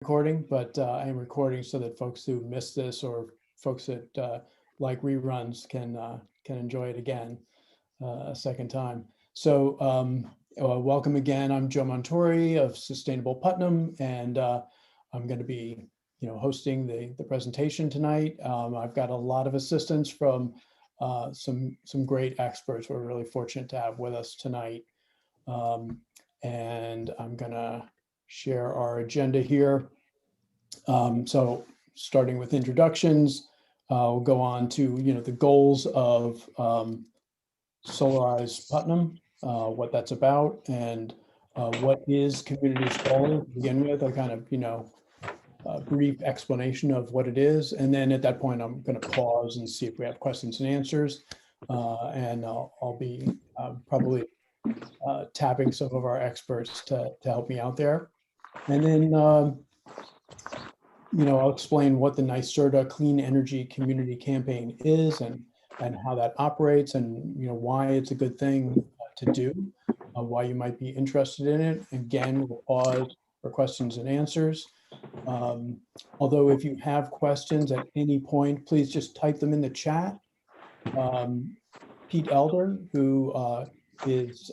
recording, but I am recording so that folks who missed this or folks that like reruns can enjoy it again a second time. So welcome again. I'm Joe Montori of Sustainable Putnam, and I'm going to be hosting the presentation tonight. I've got a lot of assistance from some great experts we're really fortunate to have with us tonight. And I'm going to share our agenda here. So starting with introductions, we'll go on to the goals of Solarize Putnam, what that's about, and what is community solar to begin with, a kind of brief explanation of what it is. And then at that point, I'm going to pause and see if we have questions and answers. And I'll be probably tapping some of our experts to help me out there. And then, I'll explain what the NYSERDA Clean Energy Community Campaign is and how that operates, and why it's a good thing to do, why you might be interested in it. Again, we'll pause for questions and answers. Although if you have questions at any point, please just type them in the chat. Pete Elder, who is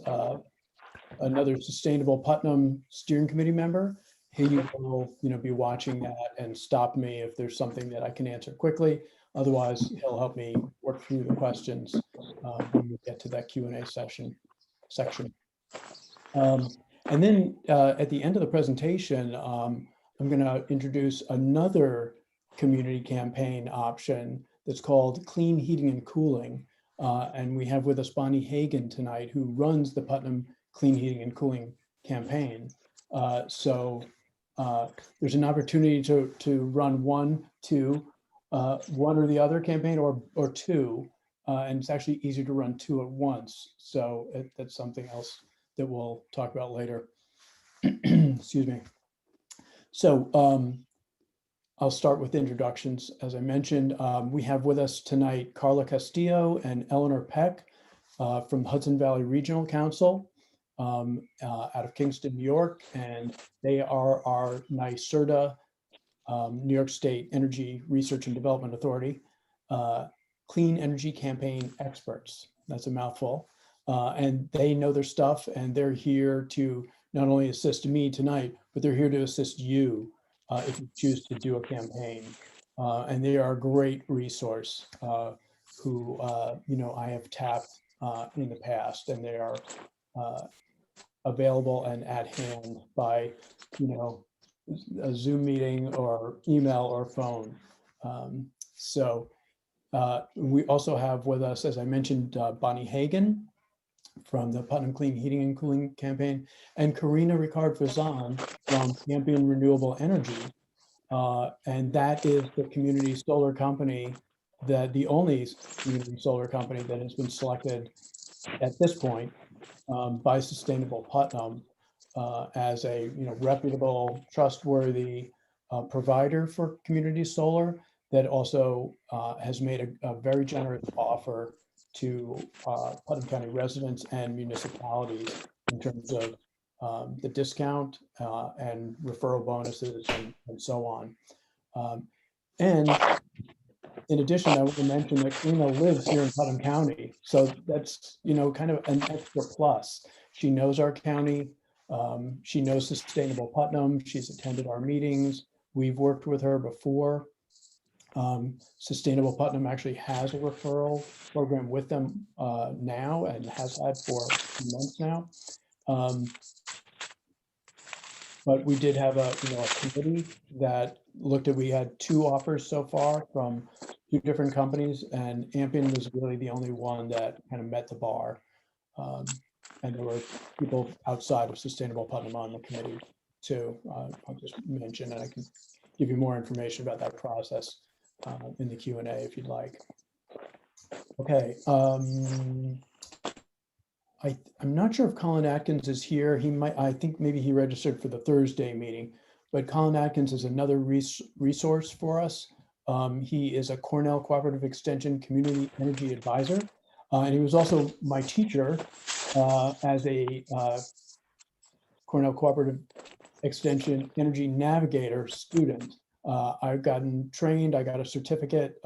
another Sustainable Putnam Steering Committee member, he will be watching that and stop me if there's something that I can answer quickly. Otherwise, he'll help me work through the questions when we get to that Q&A section. And then at the end of the presentation, I'm going to introduce another community campaign option that's called Clean Heating and Cooling. And we have with us Bonnie Hagan tonight, who runs the Putnam Clean Heating and Cooling campaign. So there's an opportunity to run one or the other campaign, or two, and it's actually easier to run two at once. So that's something else that we'll talk about later. Excuse me. So I'll start with introductions. As I mentioned, we have with us tonight Carla Castillo and Eleanor Peck from Hudson Valley Regional Council out of Kingston, New York, and they are our NYSERDA, New York State Energy Research and Development Authority, Clean Energy Campaign experts. That's a mouthful. And they know their stuff, and they're here to not only assist me tonight, but they're here to assist you if you choose to do a campaign. And they are a great resource who, I have tapped in the past, and they are available and at hand by, a Zoom meeting or email or phone. We also have with us, as I mentioned, Bonnie Hagan from the Putnam Clean Heating and Cooling Campaign, and Karina Ricard-Fazan from Champion Renewable Energy. And that is the community solar company, the only community solar company that has been selected at this point by Sustainable Putnam as a reputable, trustworthy provider for community solar that also has made a very generous offer to Putnam County residents and municipalities in terms of the discount and referral bonuses and so on. And in addition, I want to mention that Karina lives here in Putnam County. So that's, kind of an extra plus. She knows our county. She knows Sustainable Putnam. She's attended our meetings. We've worked with her before. Sustainable Putnam actually has a referral program with them now, and has had for a few months now. But we did have a committee that looked at, we had two offers so far from two different companies, and Ampion was really the only one that kind of met the bar. And there were people outside of Sustainable Putnam on the committee too. I'll just mention, and I can give you more information about that process in the Q&A if you'd like. Okay. I'm not sure if Colin Atkins is here. He might, I think maybe he registered for the Thursday meeting, but Colin Atkins is another resource for us. He is a Cornell Cooperative Extension Community Energy Advisor. And he was also my teacher as a Cornell Cooperative Extension Energy Navigator student. I've gotten trained, I got a certificate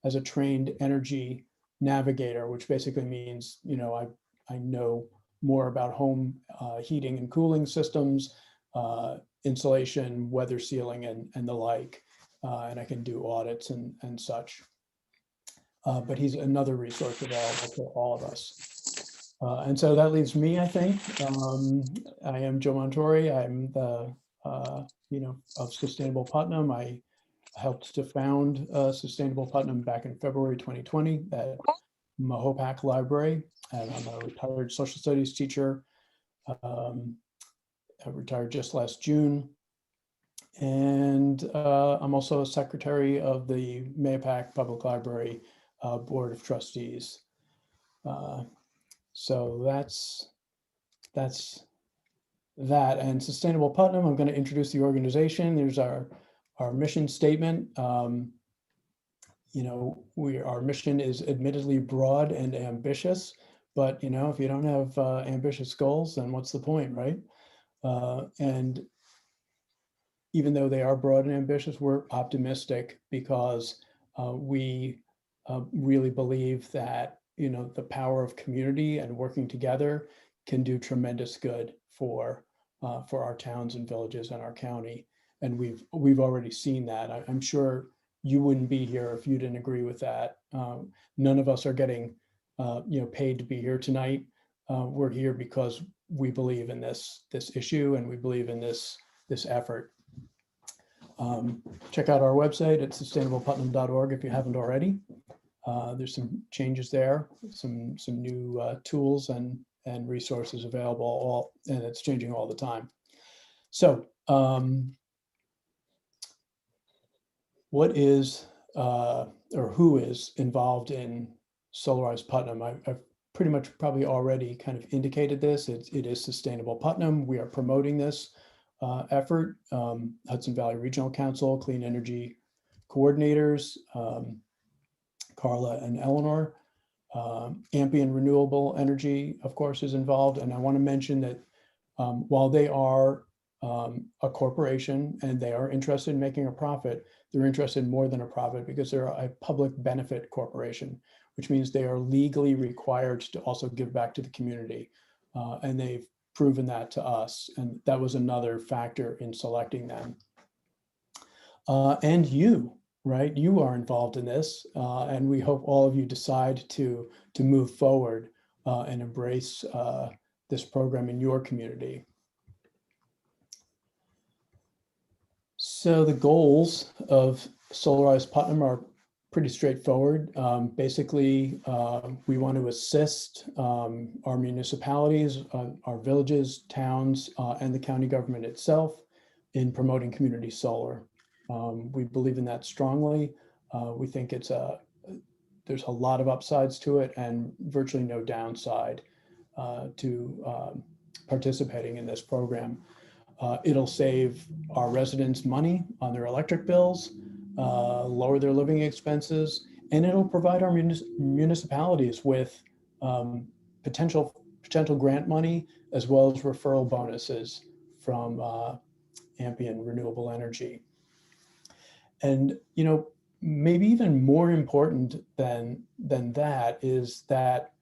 as a trained energy navigator, which basically means, I know more about home heating and cooling systems, insulation, weather sealing, and the like. And I can do audits and such. But he's another resource available for all of us. And so that leaves me, I think. I am Joe Montori. I'm the, of Sustainable Putnam. I helped to found Sustainable Putnam back in February 2020 at Mahopac Library. And I'm a retired social studies teacher. I retired just last June. And I'm also a secretary of the Mahopac Public Library Board of Trustees. So that's that. And Sustainable Putnam, I'm going to introduce the organization. There's our mission statement. Our mission is admittedly broad and ambitious, but if you don't have ambitious goals, then what's the point, right? And even though they are broad and ambitious, we're optimistic because we really believe that the power of community and working together can do tremendous good for our towns and villages and our county. And we've already seen that. I'm sure you wouldn't be here if you didn't agree with that. None of us are getting paid to be here tonight. We're here because we believe in this issue and we believe in this effort. Check out our website at sustainableputnam.org if you haven't already. There's some changes there, some new tools and resources available, and it's changing all the time. So what is or who is involved in Solarize Putnam? I've pretty much probably already kind of indicated this. It is Sustainable Putnam. We are promoting this effort. Hudson Valley Regional Council, Clean Energy Coordinators, Carla and Eleanor. Ampian Renewable Energy, of course, is involved. And I want to mention that while they are a corporation and they are interested in making a profit, they're interested in more than a profit because they're a public benefit corporation, which means they are legally required to also give back to the community. And they've proven that to us. And that was another factor in selecting them. And you, right? You are involved in this. And we hope all of you decide to move forward and embrace this program in your community. So the goals of Solarize Putnam are pretty straightforward. Basically, we want to assist our municipalities, our villages, towns, and the county government itself in promoting community solar. We believe in that strongly. We think there's a lot of upsides to it and virtually no downside to participating in this program. It'll save our residents money on their electric bills, lower their living expenses, and it'll provide our municipalities with potential grant money as well as referral bonuses from Ampian Renewable Energy. And maybe even more important than that is that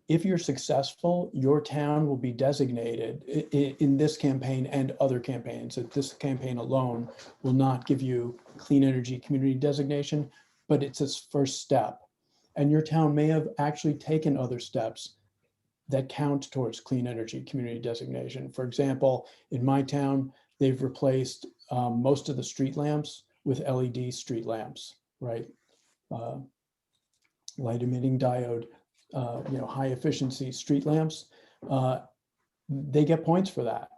if you're successful, your town will be designated in this campaign and other campaigns. So this campaign alone will not give you clean energy community designation, but it's its first step. And your town may have actually taken other steps that count towards clean energy community designation. For example, in my town, they've replaced most of the street lamps with LED street lamps, right? Light emitting diode, high efficiency street lamps, they get points for that,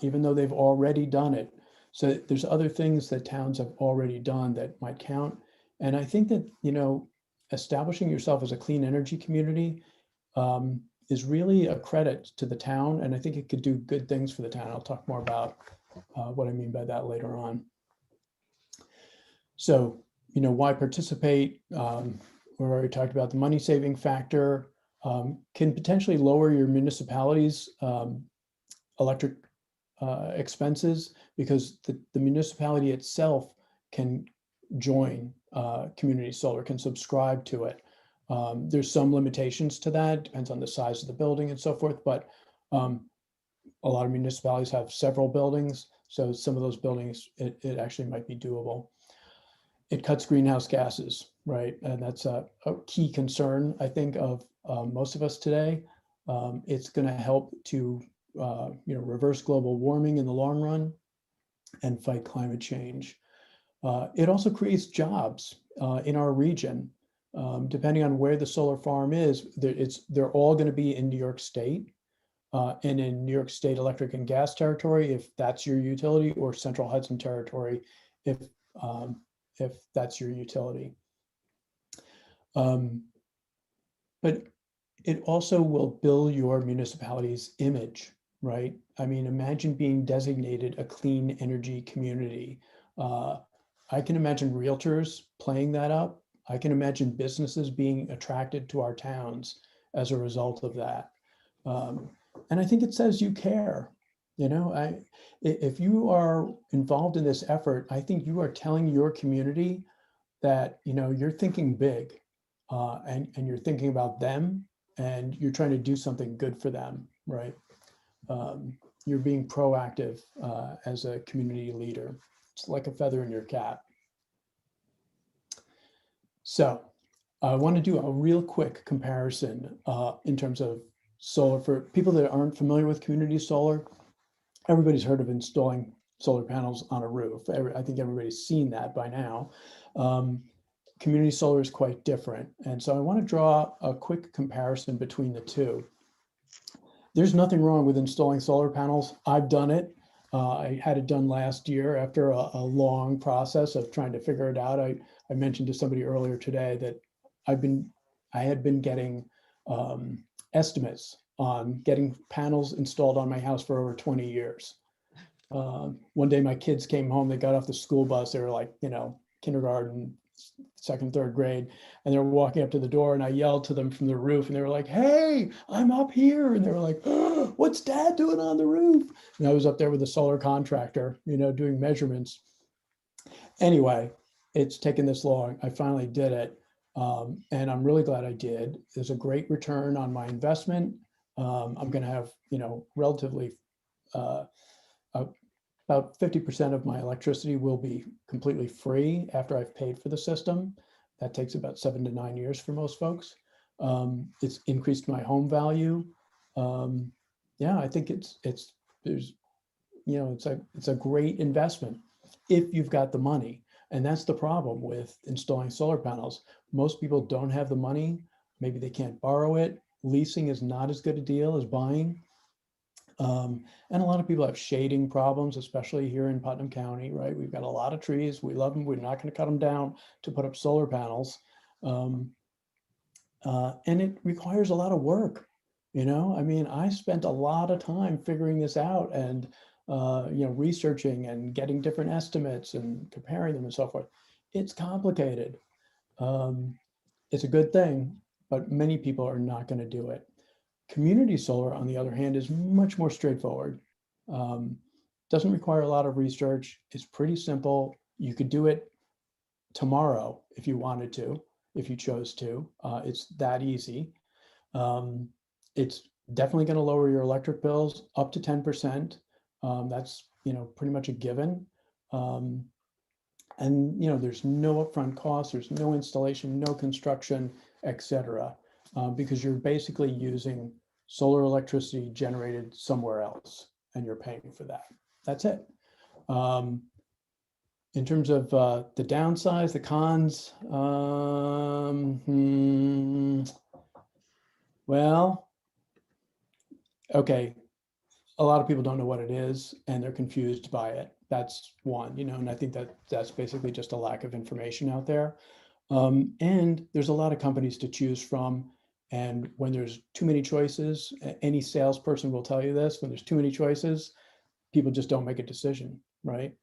even though they've already done it. So there's other things that towns have already done that might count. And I think that, establishing yourself as a clean energy community is really a credit to the town. And I think it could do good things for the town. I'll talk more about what I mean by that later on. So, why participate? We've already talked about the money saving factor, can potentially lower your municipality's electric expenses because the municipality itself can join community solar, can subscribe to it. There's some limitations to that, depends on the size of the building and so forth, but a lot of municipalities have several buildings, so some of those buildings, it actually might be doable. It cuts greenhouse gases, right? And that's a key concern, I think, of most of us today. It's going to help to reverse global warming in the long run and fight climate change. It also creates jobs in our region. Depending on where the solar farm is, they're all going to be in New York State and in New York State electric and gas territory, if that's your utility, or Central Hudson territory, if that's your utility. But it also will build your municipality's image, right? I mean, imagine being designated a clean energy community. I can imagine realtors playing that up. I can imagine businesses being attracted to our towns as a result of that. And I think it says you care. You know, if you are involved in this effort, I think you are telling your community that, you know, you're thinking big and you're thinking about them and you're trying to do something good for them, right? You're being proactive as a community leader. It's like a feather in your cap. So I want to do a real quick comparison in terms of solar for people that aren't familiar with community solar. Everybody's heard of installing solar panels on a roof. I think everybody's seen that by now. Community solar is quite different. And so I want to draw a quick comparison between the two. There's nothing wrong with installing solar panels. I've done it. I had it done last year after a long process of trying to figure it out. I mentioned to somebody earlier today that I had been getting estimates on getting panels installed on my house for over 20 years. One day my kids came home, they got off the school bus, they were like, you know, kindergarten, second, third grade, and they were walking up to the door and I yelled to them from the roof and they were like, hey, I'm up here. And they were like, oh, what's dad doing on the roof? And I was up there with a solar contractor, you know, doing measurements. Anyway, it's taken this long. I finally did it. And I'm really glad I did. There's a great return on my investment. I'm going to have, you know, relatively about 50% of my electricity will be completely free after I've paid for the system. That takes about 7 to 9 years for most folks. It's increased my home value. Yeah, I think it's a great investment if you've got the money. And that's the problem with installing solar panels. Most people don't have the money. Maybe they can't borrow it. Leasing is not as good a deal as buying. And a lot of people have shading problems, especially here in Putnam County, right? We've got a lot of trees. We love them. We're not going to cut them down to put up solar panels. And it requires a lot of work. You know, I mean, I spent a lot of time figuring this out and, researching and getting different estimates and comparing them and so forth. It's complicated. It's a good thing, but many people are not going to do it. Community solar, on the other hand, is much more straightforward. Doesn't require a lot of research. It's pretty simple. You could do it tomorrow if you wanted to, if you chose to. It's that easy. It's definitely going to lower your electric bills up to 10%. That's, pretty much a given. And, there's no upfront costs, there's no installation, no construction, etc. Because you're basically using solar electricity generated somewhere else and you're paying for that. That's it. In terms of the downsides, the cons, well, okay. A lot of people don't know what it is and they're confused by it. That's one, and I think that's basically just a lack of information out there. And there's a lot of companies to choose from. And when there's too many choices, any salesperson will tell you this, when there's too many choices, people just don't make a decision, right?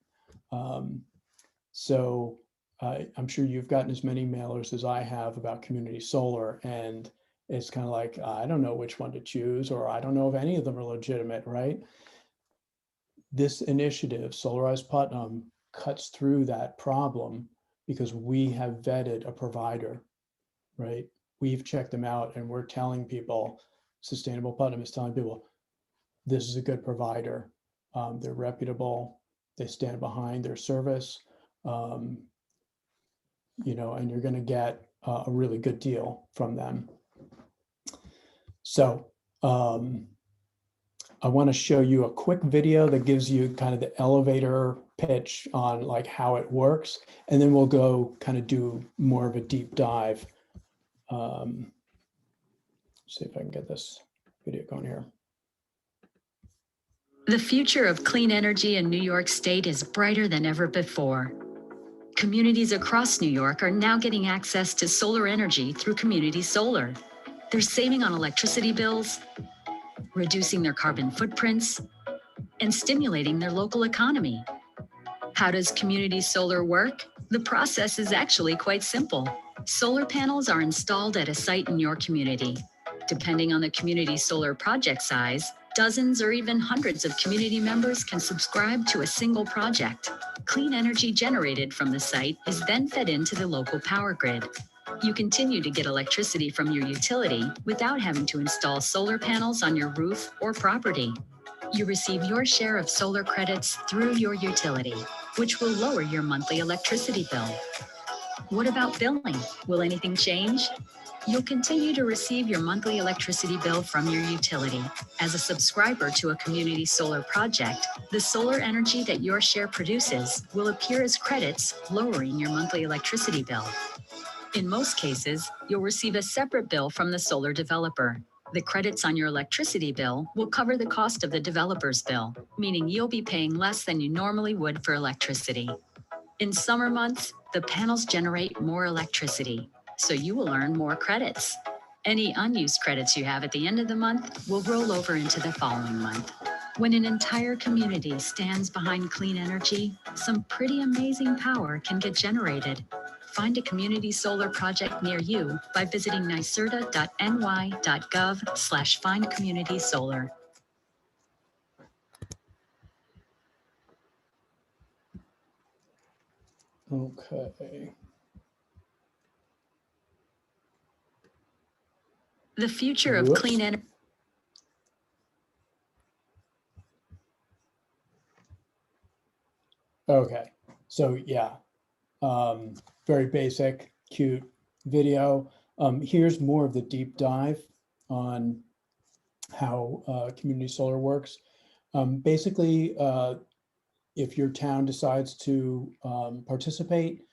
So I'm sure you've gotten as many mailers as I have about community solar, and it's kind of like, I don't know which one to choose, or I don't know if any of them are legitimate, right? This initiative, Solarize Putnam, cuts through that problem because we have vetted a provider, right? We've checked them out and we're telling people, Sustainable Putnam is telling people, this is a good provider. They're reputable. They stand behind their service, and you're going to get a really good deal from them. So I want to show you a quick video that gives you kind of the elevator pitch on like how it works, and then we'll go kind of do more of a deep dive. See if I can get this video going here. The future of clean energy in New York State is brighter than ever before. Communities across New York are now getting access to solar energy through community solar. They're saving on electricity bills, reducing their carbon footprints, and stimulating their local economy. How does community solar work? The process is actually quite simple. Solar panels are installed at a site in your community. Depending on the community solar project size, dozens or even hundreds of community members can subscribe to a single project. Clean energy generated from the site is then fed into the local power grid. You continue to get electricity from your utility without having to install solar panels on your roof or property. You receive your share of solar credits through your utility, which will lower your monthly electricity bill. What about billing? Will anything change? You'll continue to receive your monthly electricity bill from your utility. As a subscriber to a community solar project, the solar energy that your share produces will appear as credits, lowering your monthly electricity bill. In most cases, you'll receive a separate bill from the solar developer. The credits on your electricity bill will cover the cost of the developer's bill, meaning you'll be paying less than you normally would for electricity. In summer months, the panels generate more electricity, so you will earn more credits. Any unused credits you have at the end of the month will roll over into the following month. When an entire community stands behind clean energy, some pretty amazing power can get generated. Find a community solar project near you by visiting nyserda.ny.gov/findcommunitysolar. Okay. The future of clean energy. Okay, so yeah, very basic, cute video. Here's more of the deep dive on how community solar works. Basically, if your town decides to participate,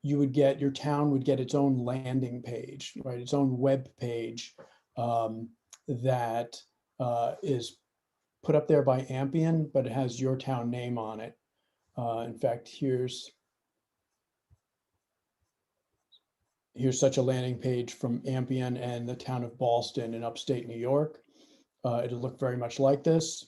your town would get its own landing page, right? Its own web page that is put up there by Ampion, but it has your town name on it. In fact, here's such a landing page from Ampion and the town of Ballston in upstate New York. It'll look very much like this.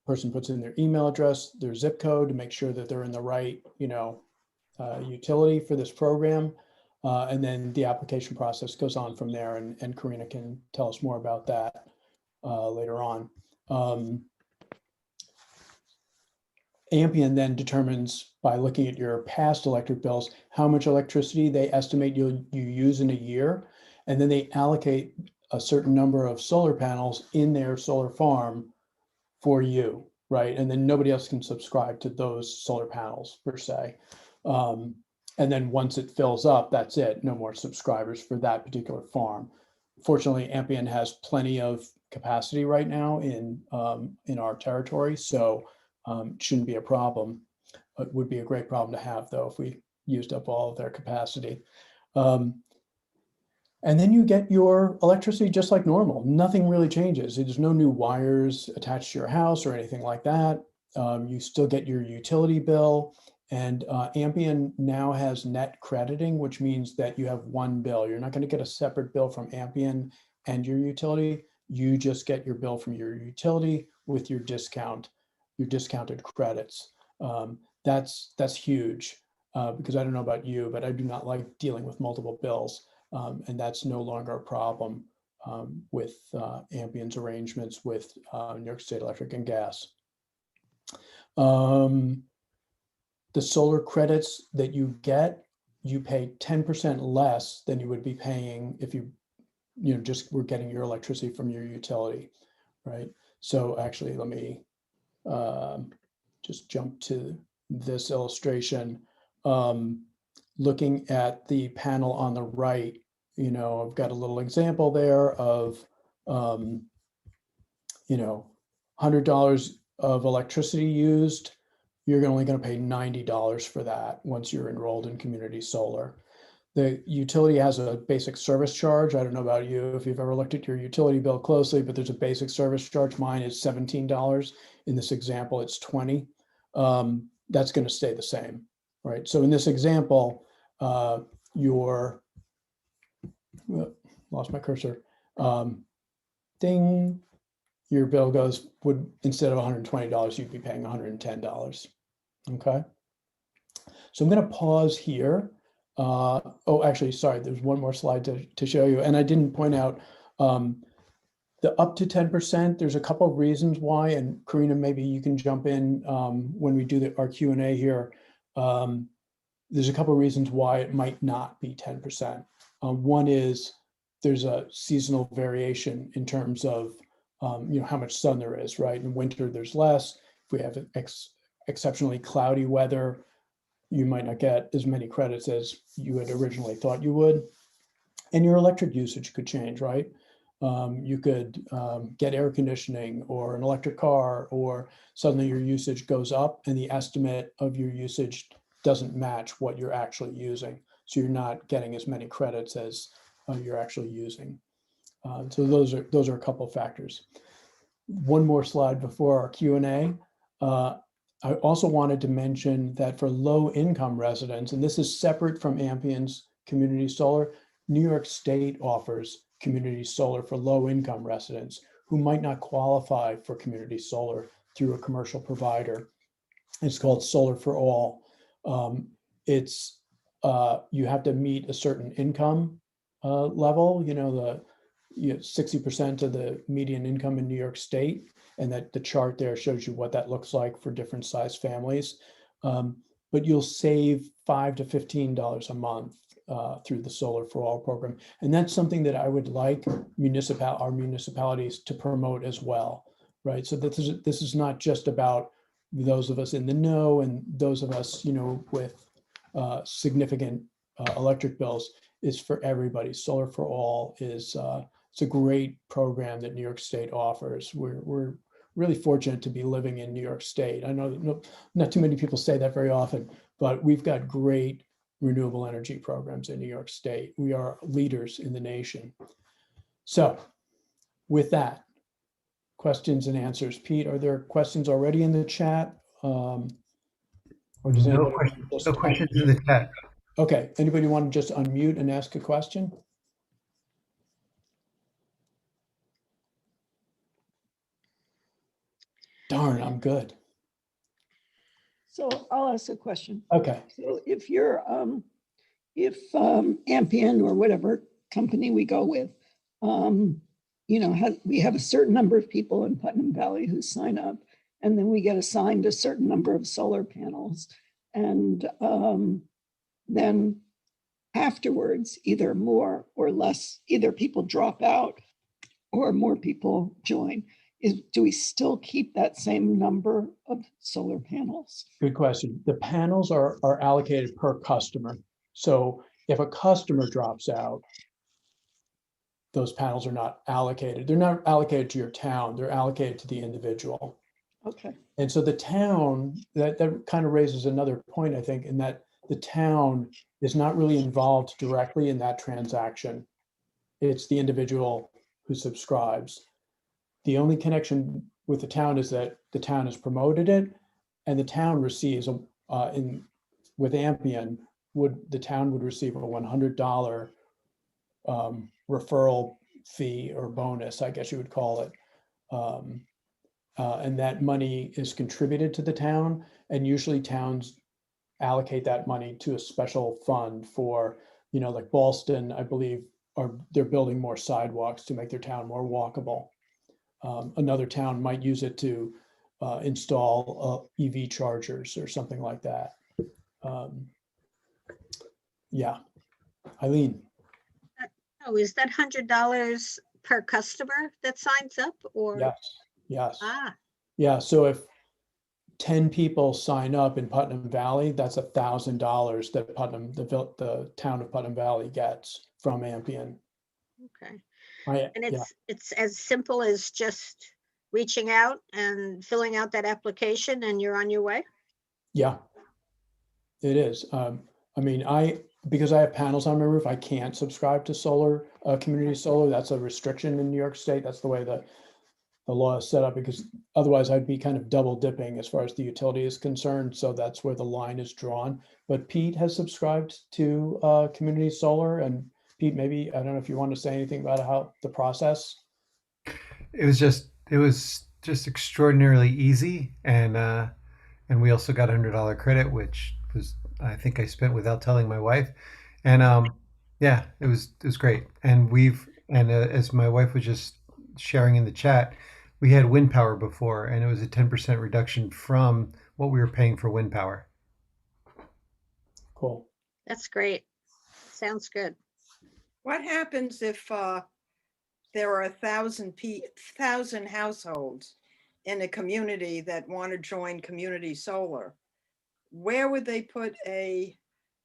Person puts in their email address, their zip code to make sure that they're in the right, utility for this program. And then the application process goes on from there, and Karina can tell us more about that later on. Ampion then determines, by looking at your past electric bills, how much electricity they estimate you use in a year. And then they allocate a certain number of solar panels in their solar farm for you, right? And then nobody else can subscribe to those solar panels per se. And then once it fills up, that's it. No more subscribers for that particular farm. Fortunately, Ampion has plenty of capacity right now in our territory, so it shouldn't be a problem. It would be a great problem to have, though, if we used up all of their capacity. And then you get your electricity just like normal. Nothing really changes. There's no new wires attached to your house or anything like that. You still get your utility bill. And Ampion now has net crediting, which means that you have one bill. You're not going to get a separate bill from Ampion and your utility. You just get your bill from your utility with your discount, your discounted credits. That's huge because I don't know about you, but I do not like dealing with multiple bills. And that's no longer a problem with Ampien's arrangements with New York State Electric and Gas. The solar credits that you get, you pay 10% less than you would be paying if you just were getting your electricity from your utility, right? So actually, let me just jump to this illustration. Looking at the panel on the right, I've got a little example there of, $100 of electricity used. You're only going to pay $90 for that once you're enrolled in community solar. The utility has a basic service charge. I don't know about you, if you've ever looked at your utility bill closely, but there's a basic service charge. Mine is $17. In this example, it's $20. That's going to stay the same, right? So in this example, lost my cursor. Ding, your bill would instead of $120, you'd be paying $110. Okay. So I'm going to pause here. Oh, actually, sorry, there's one more slide to show you. And I didn't point out the up to 10%, there's a couple of reasons why, and Karina, maybe you can jump in when we do our Q&A here. There's a couple of reasons why it might not be 10%. One is there's a seasonal variation in terms of how much sun there is, right? In winter, there's less. If we have exceptionally cloudy weather, you might not get as many credits as you had originally thought you would. And your electric usage could change, right? You could get air conditioning or an electric car, or suddenly your usage goes up and the estimate of your usage doesn't match what you're actually using. So you're not getting as many credits as you're actually using. So those are a couple of factors. One more slide before our Q&A. I also wanted to mention that for low-income residents, and this is separate from Ampien's community solar, New York State offers community solar for low-income residents who might not qualify for community solar through a commercial provider. It's called Solar for All. You have to meet a certain income level, the 60% of the median income in New York State, and that the chart there shows you what that looks like for different size families. But you'll save $5 to $15 a month through the Solar for All program. And that's something that I would like our municipalities to promote as well, right? So this is not just about those of us in the know and those of us, with significant electric bills. Is for everybody. Solar for All is it's a great program that New York State offers. We're really fortunate to be living in New York State. I know not too many people say that very often, but we've got great renewable energy programs in New York State. We are leaders in the nation. So with that, questions and answers. Pete, are there questions already in the chat? Or does no questions in the chat. Okay, anybody want to just unmute and ask a question? Darn, I'm good. So I'll ask a question. Okay. So if you're, Ampien or whatever company we go with, we have a certain number of people in Putnam Valley who sign up, and then we get assigned a certain number of solar panels. And then afterwards, either more or less, either people drop out or more people join. Do we still keep that same number of solar panels? Good question. The panels are allocated per customer. So if a customer drops out, those panels are not allocated. They're not allocated to your town. They're allocated to the individual. Okay. And so the town, that kind of raises another point, I think, in that the town is not really involved directly in that transaction. It's the individual who subscribes. The only connection with the town is that the town has promoted it, and the town receives with Ampien, the town would receive a $100 referral fee or bonus, I guess you would call it. And that money is contributed to the town, and usually towns allocate that money to a special fund for, like Ballston, I believe, they're building more sidewalks to make their town more walkable. Another town might use it to install EV chargers or something like that. Yeah, Eileen. Oh, is that $100 per customer that signs up or? Yes, yes. Ah, Yeah, so if 10 people sign up in Putnam Valley, that's $1,000 that the town of Putnam Valley gets from Ampion. okay. I, And yeah, it's as simple as just reaching out and filling out that application and you're on your way? yeah, it is. I mean, because I have panels on my roof, I can't subscribe to solar, community solar. That's a restriction in New York State. That's the way the law is set up, because otherwise I'd be kind of double dipping as far as the utility is concerned. So that's where the line is drawn. But Pete has subscribed to community solar. And Pete, maybe, I don't know if you want to say anything about how the process. It was just extraordinarily easy, and we also got $100 credit, which was, I think I spent without telling my wife, and yeah, it was great. And as my wife was just sharing in the chat, we had wind power before, and it was a 10% reduction from what we were paying for wind power. Cool. That's great. Sounds good. What happens if there are 1,000 households in a community that want to join community solar? Where would they put a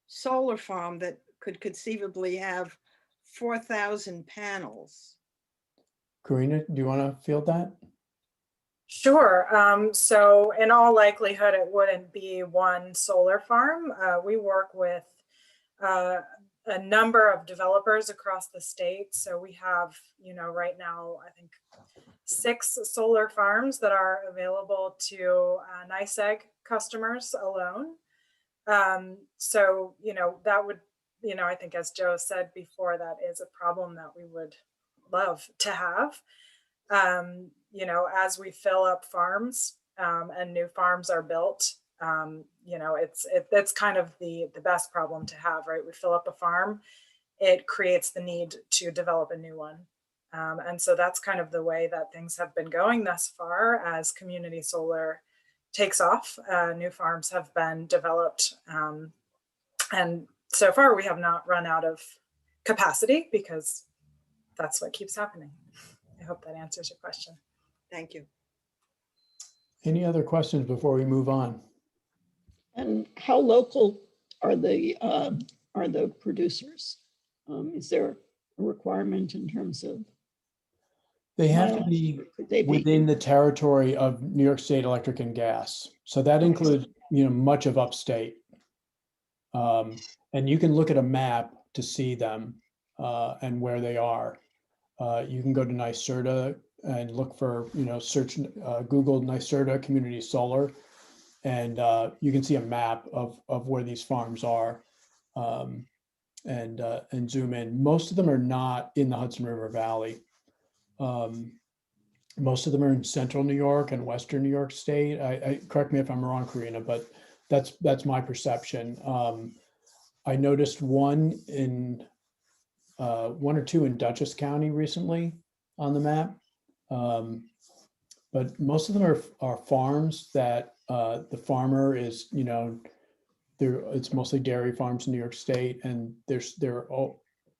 solar farm that could conceivably have 4,000 panels? Karina, do you want to field that? Sure. So in all likelihood, it wouldn't be one solar farm. We work with a number of developers across the state. So we have, right now, I think 6 solar farms that are available to NYSEG customers alone. So, that would, I think, as Joe said before, that is a problem that we would love to have. As we fill up farms and new farms are built, it's kind of the best problem to have, right? We fill up a farm, it creates the need to develop a new one. And so that's kind of the way that things have been going thus far as community solar takes off. New farms have been developed. And so far we have not run out of capacity, because that's what keeps happening. I hope that answers your question. Thank you. Any other questions before we move on? And how local are the producers? Is there a requirement in terms of? They have to be within the territory of New York State Electric and Gas. So that includes, much of upstate. And you can look at a map to see them and where they are. You can go to NYSERDA and look for, search Google NYSERDA Community Solar, and you can see a map of where these farms are, and zoom in. Most of them are not in the Hudson River Valley. Most of them are in central New York and western New York State. I correct me if I'm wrong, Karina, but that's my perception. I noticed one or two in Dutchess County recently on the map. But most of them are farms that the farmer is, it's mostly dairy farms in New York State, and they're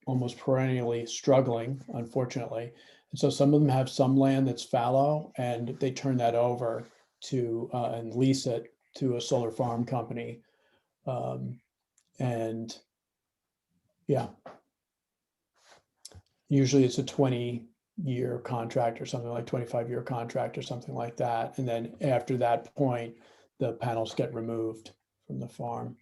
almost perennially struggling, unfortunately. And so some of them have some land that's fallow, and they turn that over to and lease it to a solar farm company. And yeah, usually it's a 20-year contract or something, like 25-year contract or something like that. And then after that point, the panels get removed from the farm.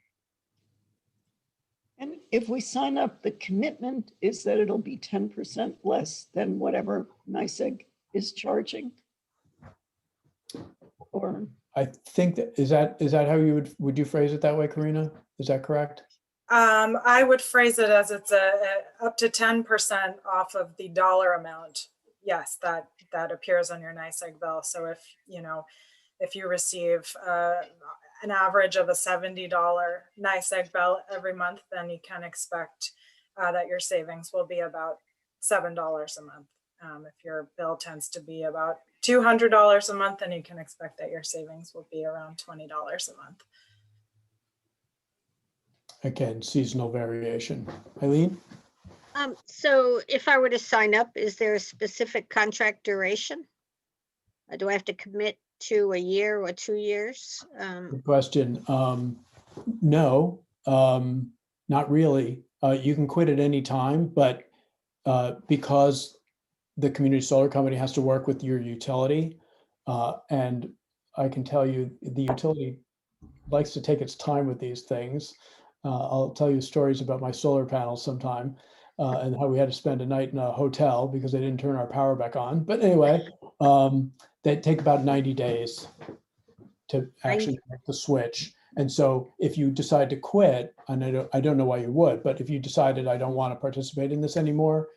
And if we sign up, the commitment is that it'll be 10% less than whatever NYSEG is charging? Or I think that is that how would you phrase it that way, Karina? Is that correct? I would phrase it as it's up to 10% off of the dollar amount. Yes, that appears on your NYSEG bill. So if you receive an average of a $70 NYSEG bill every month, then you can expect that your savings will be about $7 a month. If your bill tends to be about $200 a month, then you can expect that your savings will be around $20 a month. Again, seasonal variation. Eileen? So if I were to sign up, is there a specific contract duration? Do I have to commit to a year or 2 years? Good question. No, not really. You can quit at any time, but because the community solar company has to work with your utility, and I can tell you the utility likes to take its time with these things. I'll tell you stories about my solar panels sometime, and how we had to spend a night in a hotel because they didn't turn our power back on. But anyway, they take about 90 days to actually make the switch. And so if you decide to quit, and I don't know why you would, but if you decided I don't want to participate in this anymore,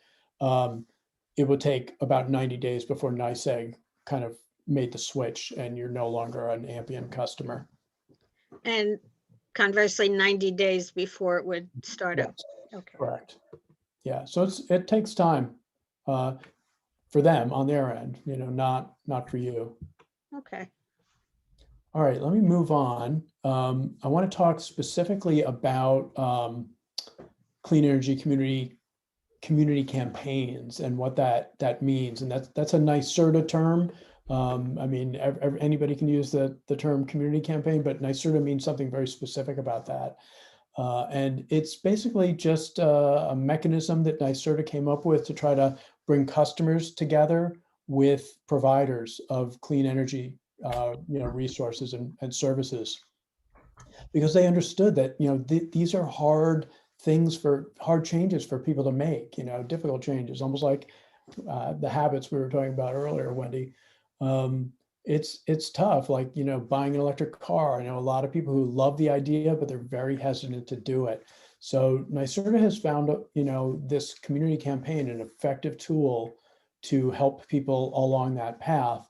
it would take about 90 days before NYSEG kind of made the switch and you're no longer an Ampion customer. And conversely, 90 days before it would start up. Yes, Okay. correct. Yeah, so it takes time for them on their end, not for you. Okay. All right, let me move on. I want to talk specifically about clean energy community campaigns and what that means. And that's a NYSERDA term. I mean, anybody can use the term community campaign, but NYSERDA means something very specific about that. And it's basically just a mechanism that NYSERDA came up with to try to bring customers together with providers of clean energy resources and services, because they understood that these are hard changes for people to make, difficult changes, almost like the habits we were talking about earlier, Wendy. It's tough, like buying an electric car. I know a lot of people who love the idea, but they're very hesitant to do it. So NYSERDA has found this community campaign an effective tool to help people along that path.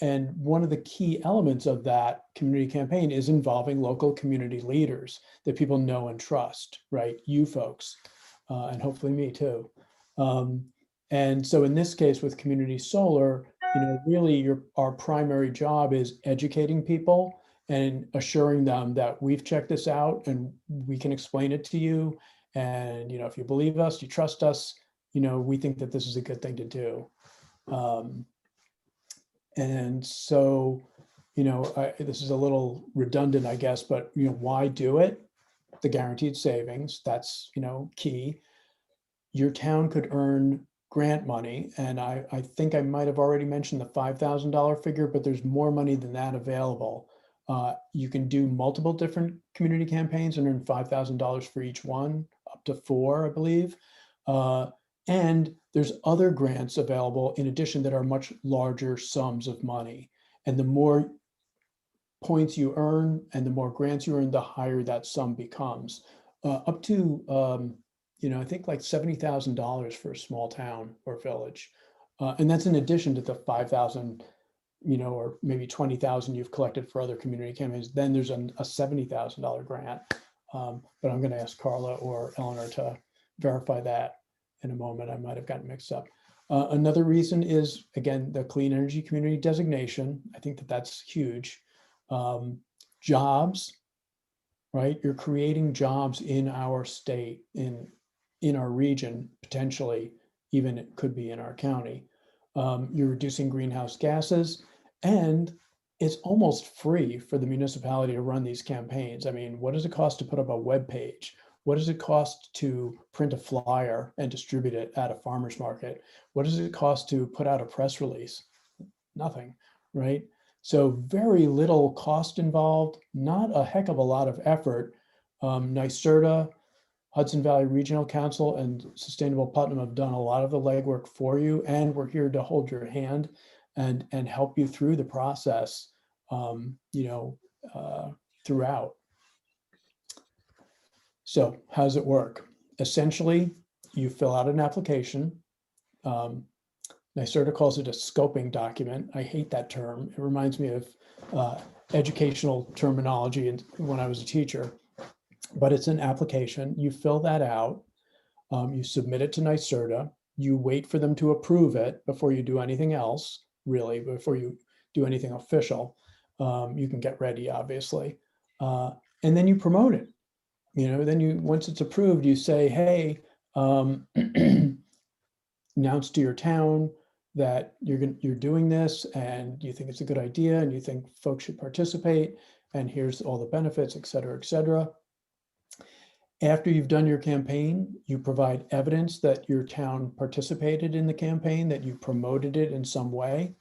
And one of the key elements of that community campaign is involving local community leaders that people know and trust, right? You folks, and hopefully me too. And so in this case with community solar, really our primary job is educating people and assuring them that we've checked this out and we can explain it to you. And, if you believe us, you trust us, we think that this is a good thing to do. And so, this is a little redundant, I guess, but, why do it? The guaranteed savings, that's, key. Your town could earn grant money. And I think I might have already mentioned the $5,000 figure, but there's more money than that available. You can do multiple different community campaigns and earn $5,000 for each one, up to 4, I believe. And there's other grants available in addition that are much larger sums of money. And the more points you earn and the more grants you earn, the higher that sum becomes. Up to, I think like $70,000 for a small town or village. And that's in addition to the 5,000, or maybe 20,000 you've collected for other community campaigns. Then there's a $70,000 grant. But I'm going to ask Carla or Eleanor to verify that in a moment. I might have gotten mixed up. Another reason is, again, the clean energy community designation. I think that's huge. Jobs, right? You're creating jobs in our state, in our region, potentially, even it could be in our county. You're reducing greenhouse gases, and it's almost free for the municipality to run these campaigns. I mean, what does it cost to put up a web page? What does it cost to print a flyer and distribute it at a farmer's market? What does it cost to put out a press release? Nothing, right? So very little cost involved, not a heck of a lot of effort. NYSERDA, Hudson Valley Regional Council, and Sustainable Putnam have done a lot of the legwork for you, and we're here to hold your hand and help you through the process, throughout. So how does it work? Essentially, you fill out an application. NYSERDA calls it a scoping document. I hate that term. It reminds me of educational terminology when I was a teacher. But it's an application. You fill that out. You submit it to NYSERDA. You wait for them to approve it before you do anything else, really, before you do anything official. You can get ready, obviously. And then you promote it. Then once it's approved, you say, hey, announce to your town that you're doing this and you think it's a good idea and you think folks should participate, and here's all the benefits, et cetera, et cetera. After you've done your campaign, you provide evidence that your town participated in the campaign, that you promoted it in some way.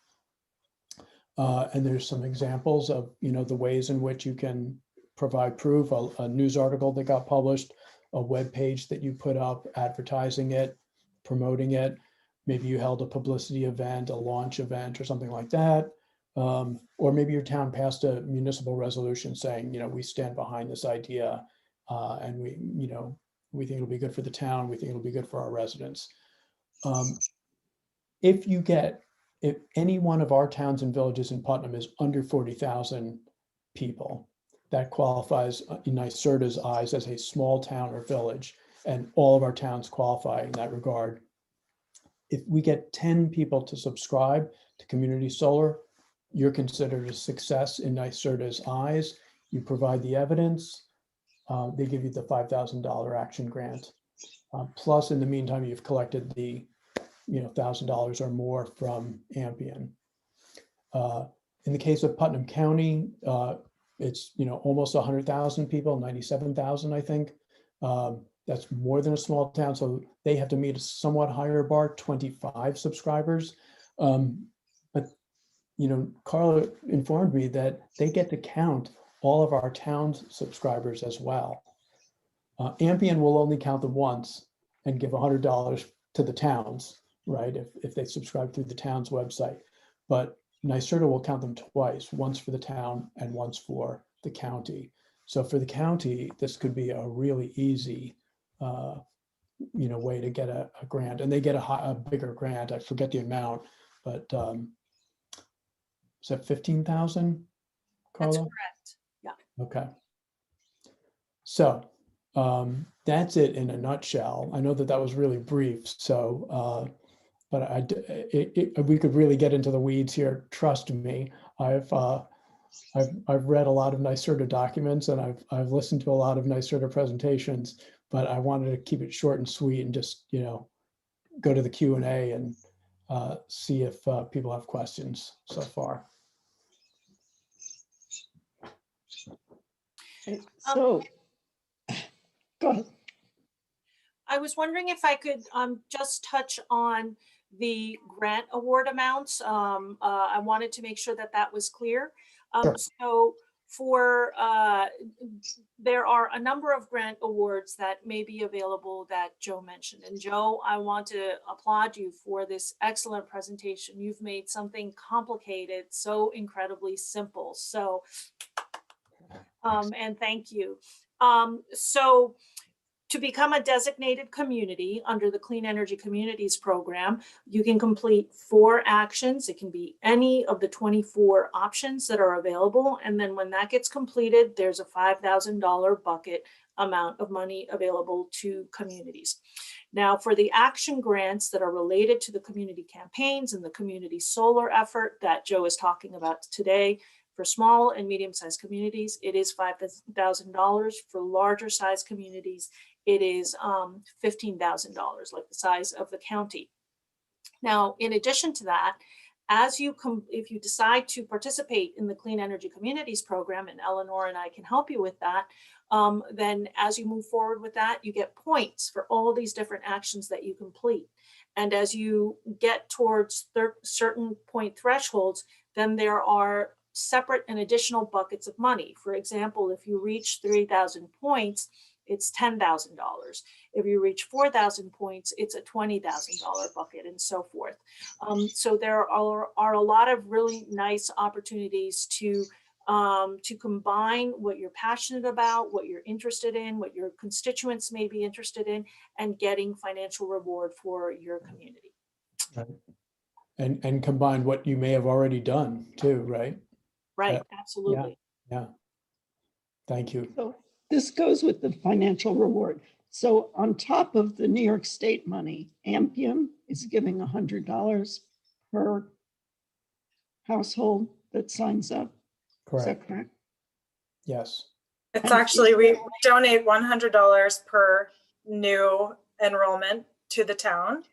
And there's some examples of, the ways in which you can provide proof, a news article that got published, a web page that you put up advertising it, promoting it. Maybe you held a publicity event, a launch event or something like that. Or maybe your town passed a municipal resolution saying, we stand behind this idea. And we think it'll be good for the town. We think it'll be good for our residents. If any one of our towns and villages in Putnam is under 40,000 people, that qualifies in NYSERDA's eyes as a small town or village, and all of our towns qualify in that regard. If we get 10 people to subscribe to community solar, you're considered a success in NYSERDA's eyes. You provide the evidence. They give you the $5,000 action grant. Plus, in the meantime, you've collected the $1,000 or more from Ampion. In the case of Putnam County, it's almost 100,000 people, 97,000, I think. That's more than a small town, so they have to meet a somewhat higher bar, 25 subscribers. But Carla informed me that they get to count all of our town's subscribers as well. Ampion will only count them once and give $100 to the towns, right? If they subscribe through the town's website. But NYSERDA will count them twice, once for the town and once for the county. So for the county, this could be a really easy way to get a grant, and they get a bigger grant. I forget the amount, but is that 15,000? That's Carla? correct. Yeah. Okay. So that's it in a nutshell. I know that was really brief. So, but we could really get into the weeds here. Trust me. I've read a lot of NYSERDA documents, and I've listened to a lot of NYSERDA presentations. But I wanted to keep it short and sweet, and just go to the Q&A and see if people have questions so far. So, go ahead. I was wondering if I could just touch on the grant award amounts. I wanted to make sure that was clear. Sure. So for there are a number of grant awards that may be available that Joe mentioned. And Joe, I want to applaud you for this excellent presentation. You've made something complicated so incredibly simple. So, and thank you. So to become a designated community under the Clean Energy Communities program, you can complete 4 actions. It can be any of the 24 options that are available. And then when that gets completed, there's a $5,000 bucket amount of money available to communities. Now, for the action grants that are related to the community campaigns and the community solar effort that Joe is talking about today, for small and medium-sized communities, it is $5,000. For larger size communities, it is $15,000, like the size of the county. Now, in addition to that, if you decide to participate in the Clean Energy Communities program, and Eleanor and I can help you with that, then as you move forward with that, you get points for all these different actions that you complete. And as you get towards certain point thresholds, then there are separate and additional buckets of money. For example, if you reach 3,000 points, it's $10,000. If you reach 4,000 points, it's a $20,000 bucket, and so forth. So there are a lot of really nice opportunities to combine what you're passionate about, what you're interested in, what your constituents may be interested in, and getting financial reward for your community. Right. And combine what you may have already done too, right? Right, absolutely. Yeah. Thank you. So this goes with the financial reward. So on top of the New York State money, Ampion is giving $100 per household that signs up. Is that Correct. correct? Yes. It's And actually, is we there- donate $100 per new enrollment to the town.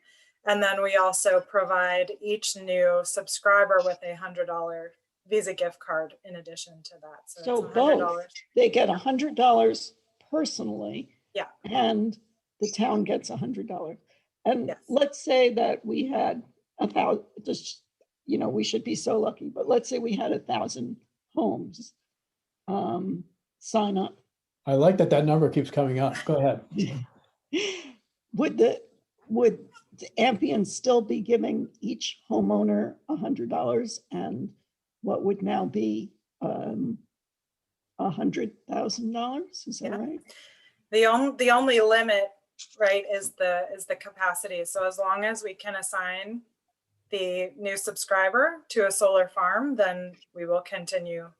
And then we also provide each new subscriber with a $100 Visa gift card in addition to that. So So it's both, $100. they get $100 personally. Yeah. And the town gets $100. And Yes. let's say that we had 1,000, just, we should be so lucky, but let's say we had 1,000 homes sign up. I like that that number keeps coming up. Go ahead. Would Ampion still be giving each homeowner $100, and what would now be $100,000? Is that Yeah. right? The only limit, right, is the capacity. So as long as we can assign the new subscriber to a solar farm, then we will continue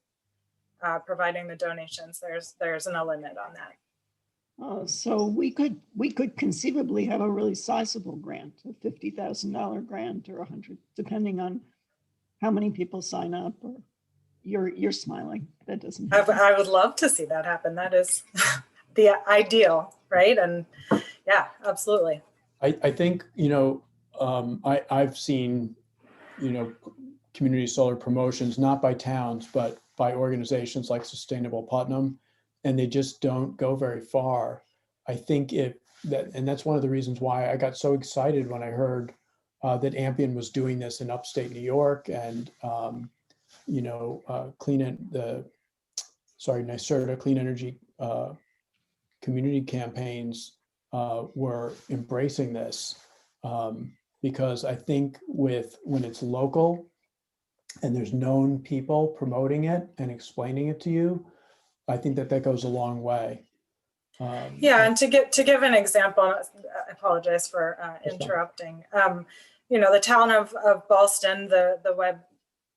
providing the donations. There's no limit on that. So we could conceivably have a really sizable grant, a $50,000 grant or 100, depending on how many people sign up. Or you're smiling. That doesn't happen. I would love to see that happen. That is the ideal, right? And yeah, absolutely. I think, I've seen, community solar promotions, not by towns, but by organizations like Sustainable Putnam, and they just don't go very far. I think and that's one of the reasons why I got so excited when I heard that Ampion was doing this in upstate New York, and NYSERDA clean energy community campaigns were embracing this, because I think when it's local and there's known people promoting it and explaining it to you, I think that goes a long way. Yeah, and to give an example, I apologize for interrupting. The town of Ballston, the web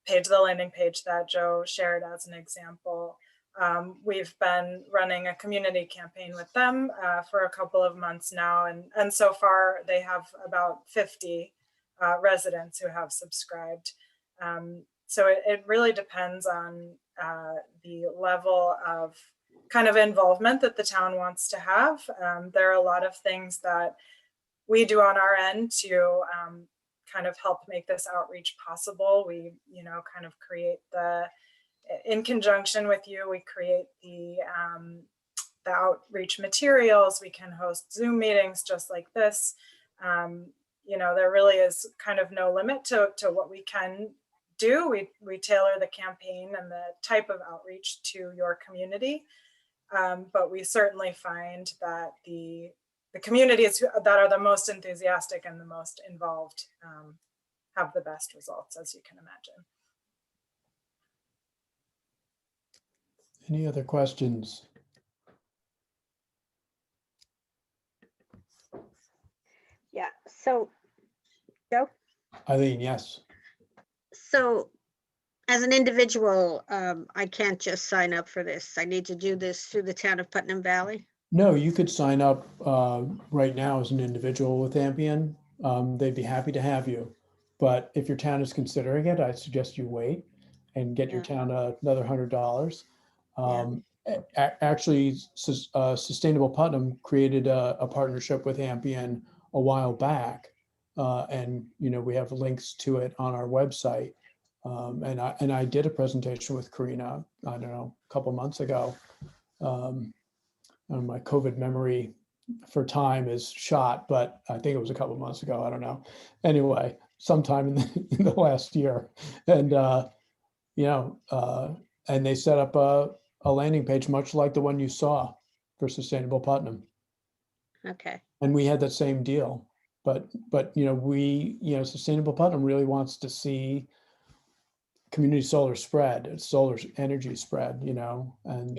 page, the landing page that Joe shared as an example, we've been running a community campaign with them for a couple of months now, and so far they have about 50 residents who have subscribed. So it really depends on the level of kind of involvement that the town wants to have. There are a lot of things that we do on our end to kind of help make this outreach possible. We, kind of create in conjunction with you, we create the outreach materials. We can host Zoom meetings just like this. There really is kind of no limit to what we can do. We tailor the campaign and the type of outreach to your community. But we certainly find that the communities that are the most enthusiastic and the most involved have the best results, as you can imagine. Any other questions? Yeah, so, Joe? Eileen, yes. So as an individual, I can't just sign up for this. I need to do this through the town of Putnam Valley? No, you could sign up right now as an individual with Ampion. They'd be happy to have you. But if your town is considering it, I suggest you wait and get your town another $100. Actually, Sustainable Putnam created a partnership with Ampion a while back. And we have links to it on our website. And I did a presentation with Karina, I don't know, a couple months ago. My COVID memory for time is shot, but I think it was a couple months ago. I don't know. Anyway, sometime in the last year, and and they set up a landing page much like the one you saw for Sustainable Putnam. Okay. And we had that same deal, but Sustainable Putnam really wants to see community solar spread, solar energy spread, and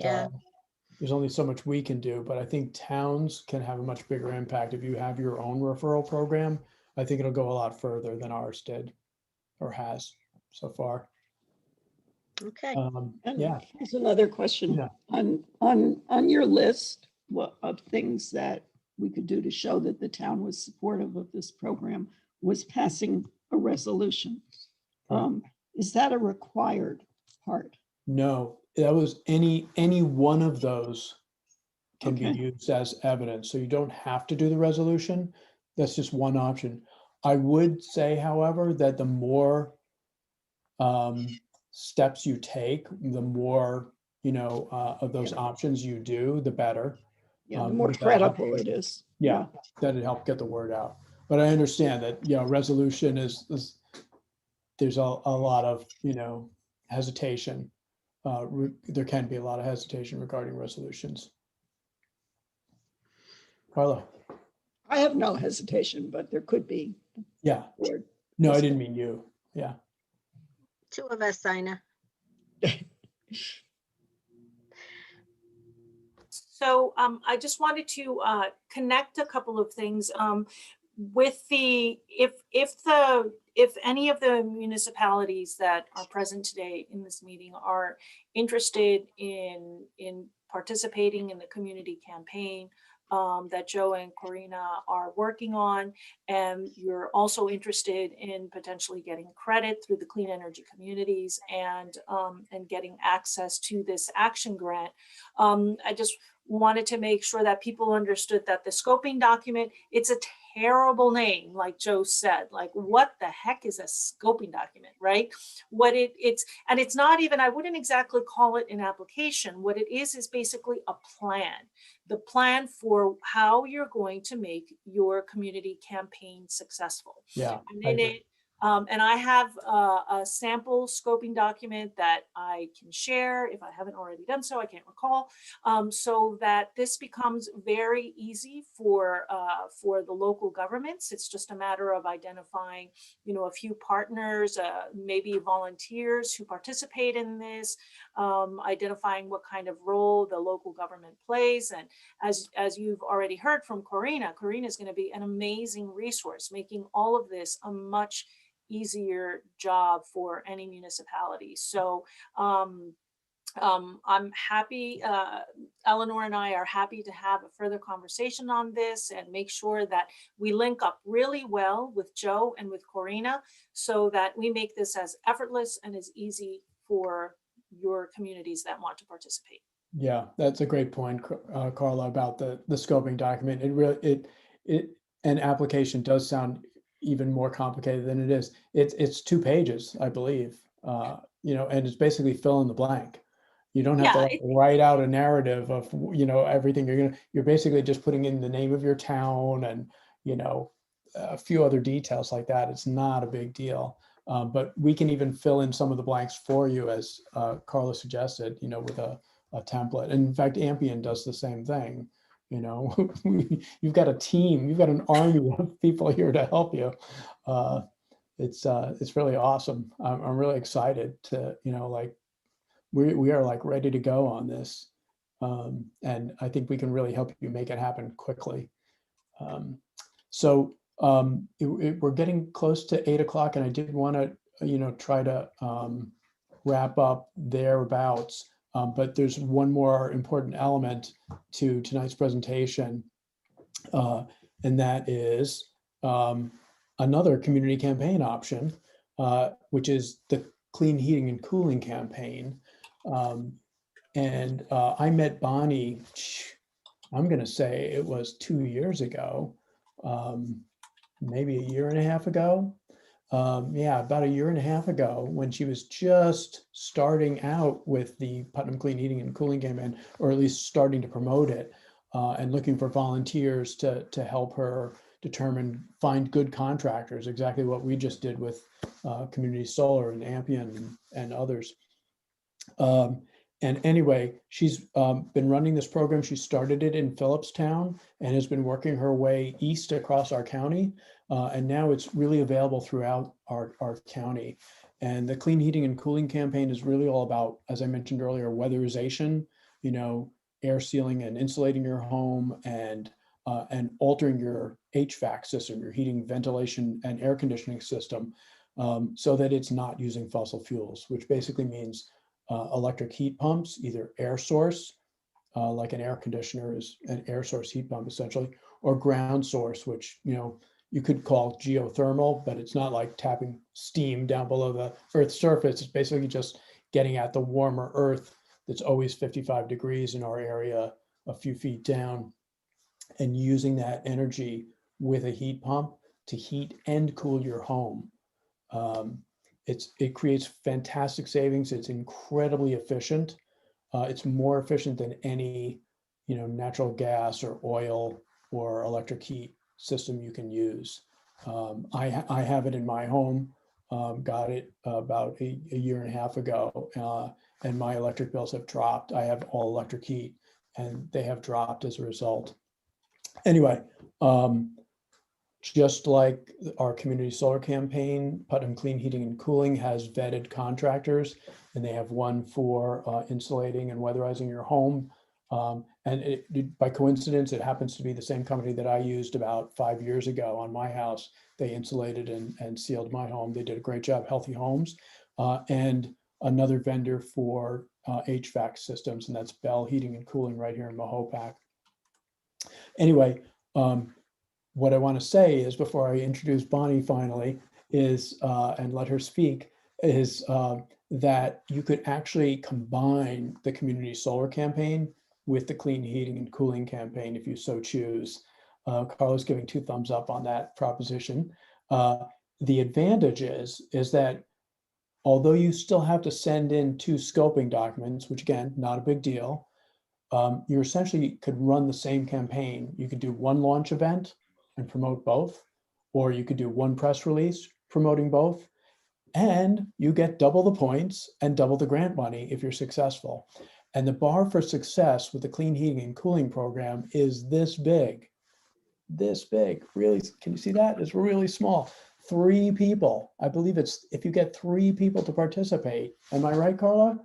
there's only so much we can do, but I think towns can have a much bigger impact. If you have your own referral program, I think it'll go a lot further than ours did or has so far. Okay. And here's another question. Yeah. On your list of things that we could do to show that the town was supportive of this program was passing a resolution. Is that a required part? No, that was any one of those can be Okay. used as evidence. So you don't have to do the resolution. That's just one option. I would say, however, that the more steps you take, the more, of those options you do, the better. Yeah, the more because that'll help- credible it is. Yeah, that'd help get the word out. But I understand that, resolution is there's a lot of, hesitation. There can be a lot of hesitation regarding resolutions. Carla? I have no hesitation, but there could be. Yeah. Or- No, I didn't mean you. Yeah. Two of us, Sina. So I just wanted to connect a couple of things with the if any of the municipalities that are present today in this meeting are interested in participating in the community campaign that Joe and Corina are working on, and you're also interested in potentially getting credit through the Clean Energy Communities and getting access to this action grant. I just wanted to make sure that people understood that the scoping document, it's a terrible name, like Joe said. Like, what the heck is a scoping document, right? What it's not even, I wouldn't exactly call it an application. What it is basically a plan. The plan for how you're going to make your community campaign successful. Yeah. And in it, and I have a sample scoping document that I can share if I haven't already done so, I can't recall, so that this becomes very easy for the local governments. It's just a matter of identifying, a few partners, maybe volunteers who participate in this, identifying what kind of role the local government plays. And as you've already heard from Corina is going to be an amazing resource, making all of this a much easier job for any municipality. So I'm happy, Eleanor and I are happy to have a further conversation on this and make sure that we link up really well with Joe and with Corina so that we make this as effortless and as easy for your communities that want to participate. Yeah, that's a great point, Carla, about the scoping document. It really, an application does sound even more complicated than it is. It's 2 pages, I believe, and it's basically fill in the blank. You don't have to write out a narrative of, everything you're basically just putting in the name of your town and, a few other details like that. It's not a big deal. But we can even fill in some of the blanks for you, as Carla suggested, with a template. And in fact, Ampian does the same thing. You've got a team, you've got an army of people here to help you. It's really awesome. I'm really excited to, we are like ready to go on this. And I think we can really help you make it happen quickly. We're getting close to 8 o'clock, and I did want to, try to wrap up thereabouts. But there's one more important element to tonight's presentation, and that is another community campaign option, which is the Clean Heating and Cooling campaign. I met Bonnie, I'm going to say it was 2 years ago, maybe a year and a half ago. About a year and a half ago, when she was just starting out with the Putnam Clean Heating and Cooling campaign, or at least starting to promote it, and looking for volunteers to help her find good contractors, exactly what we just did with Community Solar and Ampian and others. And anyway, she's been running this program. She started it in Phillipstown and has been working her way east across our county. And now it's really available throughout our county. And the Clean Heating and Cooling campaign is really all about, as I mentioned earlier, weatherization, air sealing and insulating your home and altering your HVAC system, your heating, ventilation, and air conditioning system, so that it's not using fossil fuels, which basically means electric heat pumps, either air source, like an air conditioner is an air source heat pump essentially, or ground source, which, you could call geothermal, but it's not like tapping steam down below the Earth's surface. It's basically just getting at the warmer Earth that's always 55 degrees in our area a few feet down, and using that energy with a heat pump to heat and cool your home. It creates fantastic savings. It's incredibly efficient. It's more efficient than any, natural gas or oil or electric heat system you can use. I have it in my home. Got it about a year and a half ago, and my electric bills have dropped. I have all electric heat, and they have dropped as a result. Anyway, just like our community solar campaign, Putnam Clean Heating and Cooling has vetted contractors, and they have one for insulating and weatherizing your home. And by coincidence, it happens to be the same company that I used about 5 years ago on my house. They insulated and sealed my home. They did a great job, Healthy Homes, and another vendor for HVAC systems, and that's Bell Heating and Cooling right here in Mahopac. Anyway, what I want to say is, before I introduce Bonnie finally, is and let her speak, is that you could actually combine the community solar campaign with the clean heating and cooling campaign if you so choose. Carla's giving 2 thumbs up on that proposition. The advantage is that although you still have to send in 2 scoping documents, which again, not a big deal, you essentially could run the same campaign. You could do 1 launch event and promote both, or you could do 1 press release promoting both, and you get double the points and double the grant money if you're successful. And the bar for success with the clean heating and cooling program is this big, really. Can you see that? It's really small. 3 people. I believe it's, if you get 3 people to participate. Am I right, Carla?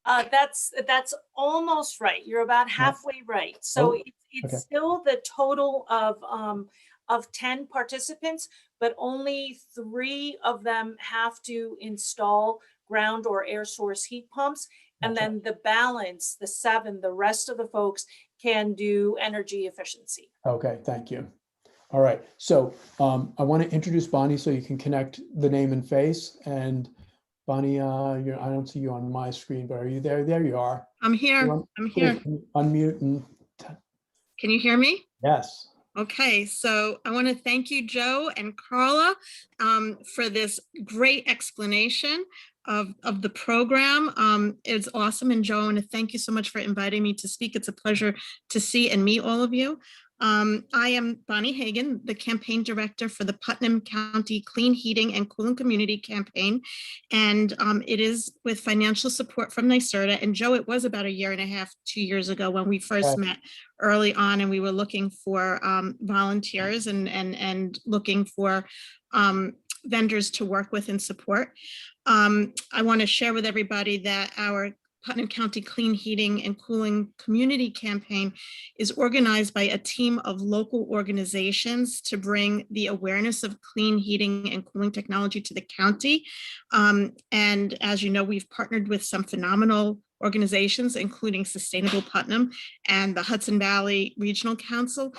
That's almost right. You're about halfway right. So it's still the total of 10 participants, but only 3 of them have to install ground or air source heat pumps. And then the balance, the 7, the rest of the folks can do energy efficiency. Okay, thank you. All right, so I want to introduce Bonnie so you can connect the name and face. And Bonnie, I don't see you on my screen, but are you there? There you are. I'm here. I'm here. Unmute and. Can you hear me? Yes. Okay, so I want to thank you, Joe and Carla, for this great explanation of the program. It's awesome. And Joe, I want to thank you so much for inviting me to speak. It's a pleasure to see and meet all of you. I am Bonnie Hagan, the campaign director for the Putnam County Clean Heating and Cooling Community Campaign. And it is with financial support from NYSERDA. And Joe, it was about 1.5 years, 2 years ago when we first met early on, and we were looking for volunteers and looking for vendors to work with and support. I want to share with everybody that our Putnam County Clean Heating and Cooling Community Campaign is organized by a team of local organizations to bring the awareness of clean heating and cooling technology to the county. And as you know, we've partnered with some phenomenal organizations, including Sustainable Putnam and the Hudson Valley Regional Council,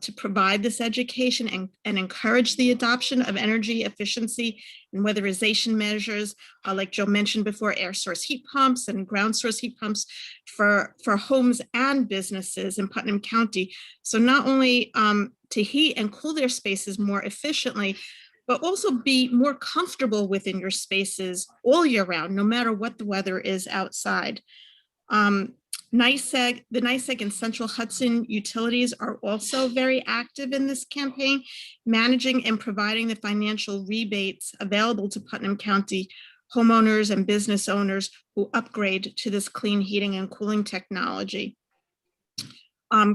to provide this education and encourage the adoption of energy efficiency and weatherization measures, like Joe mentioned before, air source heat pumps and ground source heat pumps for homes and businesses in Putnam County. So not only to heat and cool their spaces more efficiently, but also be more comfortable within your spaces all year round, no matter what the weather is outside. NYSEG, the NYSEG and Central Hudson utilities are also very active in this campaign, managing and providing the financial rebates available to Putnam County homeowners and business owners who upgrade to this clean heating and cooling technology.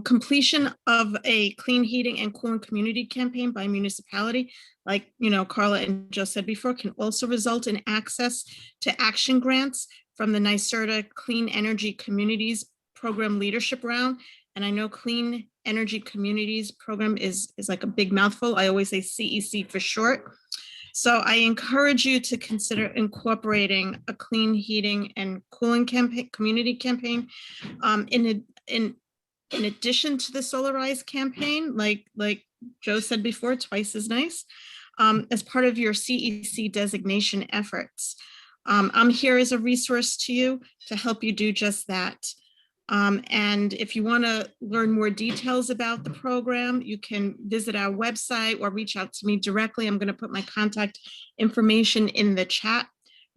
Completion of a clean heating and cooling community campaign by municipality, like Carla and Joe said before, can also result in access to action grants from the NYSERDA Clean Energy Communities Program Leadership Round. And I know Clean Energy Communities Program is like a big mouthful. I always say CEC for short. So I encourage you to consider incorporating a clean heating and cooling campaign, community campaign, in addition to the Solarize campaign, like Joe said before, twice as nice, as part of your CEC designation efforts. I'm here as a resource to you to help you do just that. And if you want to learn more details about the program, you can visit our website or reach out to me directly. I'm going to put my contact information in the chat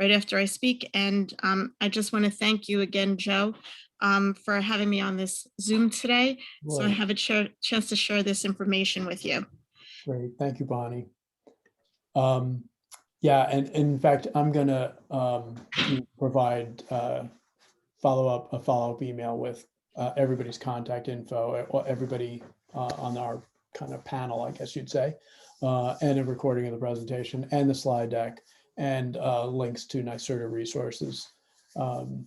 right after I speak. And I just want to thank you again, Joe, for having me on this Zoom today. So I have a chance to share this information with you. Great. Thank you, Bonnie. Yeah, and in fact, I'm going to provide a follow-up email with everybody's contact info, everybody on our kind of panel, I guess you'd say, and a recording of the presentation and the slide deck and links to NYSERDA resources. And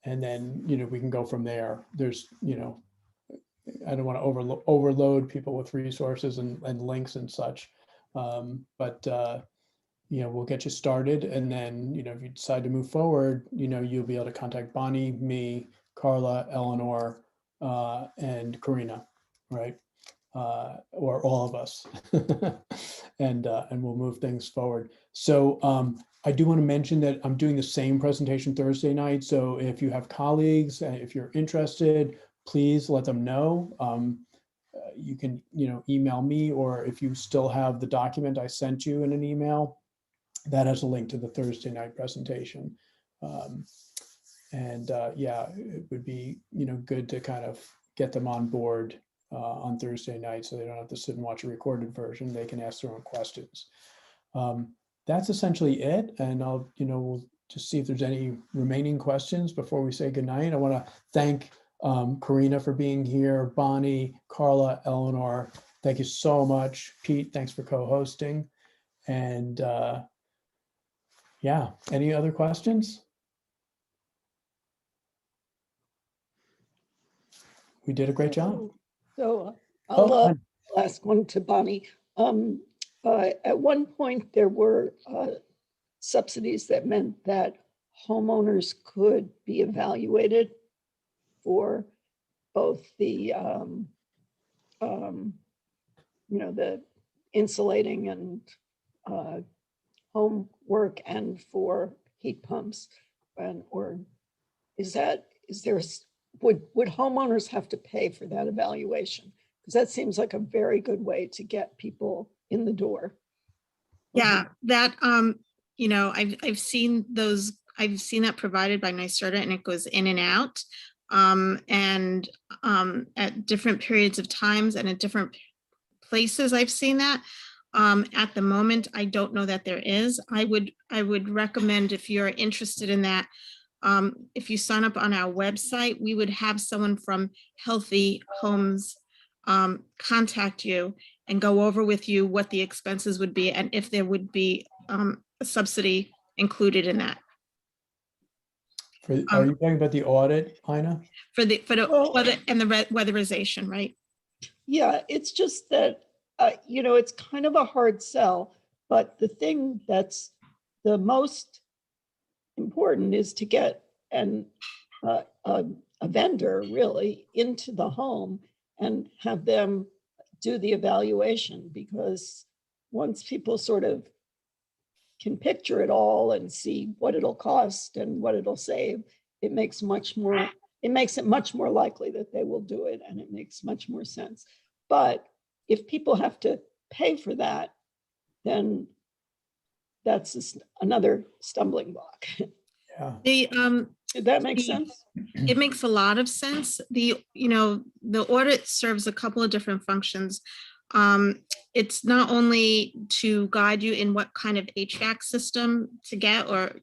then, we can go from there. There's, I don't want to overload people with resources and links and such, but we'll get you started, and then, if you decide to move forward, you'll be able to contact Bonnie, me, Carla, Eleanor, and Karina, right? Or all of us, and we'll move things forward. So I do want to mention that I'm doing the same presentation Thursday night. So if you have colleagues, if you're interested, please let them know. You can, email me, or if you still have the document I sent you in an email, that has a link to the Thursday night presentation. Yeah, it would be, good to kind of get them on board on Thursday night, so they don't have to sit and watch a recorded version. They can ask their own questions. That's essentially it. And I'll, we'll just see if there's any remaining questions before we say goodnight. I want to thank Karina for being here, Bonnie, Carla, Eleanor, thank you so much. Pete, thanks for co-hosting. And yeah, any other questions? We did a great job. So I'll ask one to Bonnie. At one point, there were subsidies that meant that homeowners could be evaluated for both the, the insulating and home work and for heat pumps. Would homeowners have to pay for that evaluation? Because that seems like a very good way to get people in the door. Yeah, that, I've seen those, I've seen that provided by NYSERDA, and it goes in and out. At different periods of times and at different places I've seen that. At the moment, I don't know that there is. I would recommend, if you're interested in that, if you sign up on our website, we would have someone from Healthy Homes contact you and go over with you what the expenses would be and if there would be a subsidy included in that. Are you talking about the audit, Ina? For the weather and the weatherization, right? Yeah, it's just that, it's kind of a hard sell, but the thing that's the most important is to get a vendor really into the home and have them do the evaluation, because once people sort of can picture it all and see what it'll cost and what it'll save, it makes it much more likely that they will do it, and it makes much more sense. But if people have to pay for that, then that's just another stumbling block. Yeah. Did that make sense? It makes a lot of sense. The audit serves a couple of different functions. It's not only to guide you in what kind of HVAC system to get, or